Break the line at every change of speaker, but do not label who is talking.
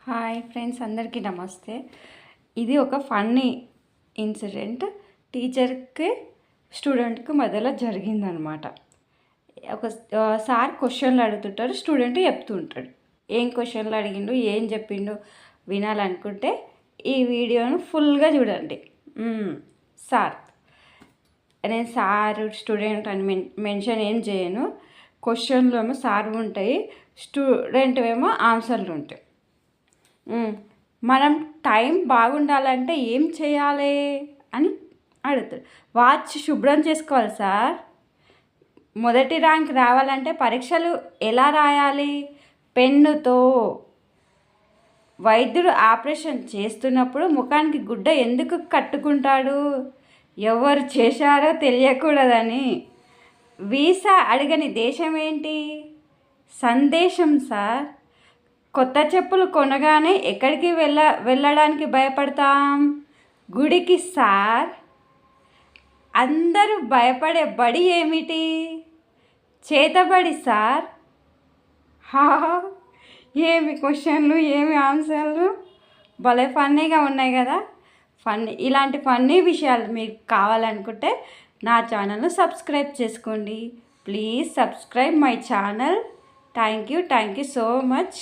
Hi friends, అందరికీ నమస్తే. ఇది ఒక ఫన్నీ ఇన్సిడెంట్ టీచర్కి స్టూడెంట్కి మధ్యలో జరిగిందనమాట. ఒక సార్ క్వశ్చన్లు అడుగుతుంటారు, స్టూడెంట్ చెప్తుంటాడు. ఏం క్వశ్చన్లు అడిగిండు, ఏం చెప్పిండు వినాలనుకుంటే ఈ వీడియోను ఫుల్గా చూడండి. సార్, నేను సార్ స్టూడెంట్ అని మెన్షన్ ఏం చేయను. క్వశ్చన్లు ఏమో సార్ ఉంటాయి, స్టూడెంట్ ఏమో ఆన్సర్లు ఉంటాయి. మనం టైం బాగుండాలంటే ఏం చేయాలి అని అడుగుతాడు. వాచ్ శుభ్రం చేసుకోవాలి సార్. మొదటి ర్యాంక్ రావాలంటే పరీక్షలు ఎలా రాయాలి? పెన్నుతో. వైద్యుడు ఆపరేషన్ చేస్తున్నప్పుడు ముఖానికి గుడ్డ ఎందుకు కట్టుకుంటాడు? ఎవరు చేశారో తెలియకూడదని. వీసా అడగని దేశం ఏంటి? సందేశం సార్. కొత్త చెప్పులు కొనగానే ఎక్కడికి వెళ్ళడానికి భయపడతాం? గుడికి సార్. అందరూ భయపడే బడి ఏమిటి? చేతబడి సార్. ఏమి క్వశ్చన్లు, ఏమి ఆన్సర్లు, భలే ఫన్నీగా ఉన్నాయి కదా. ఇలాంటి ఫన్నీ విషయాలు మీకు కావాలనుకుంటే నా ఛానల్ను సబ్స్క్రైబ్ చేసుకోండి. Please subscribe my channel. Thank you so much.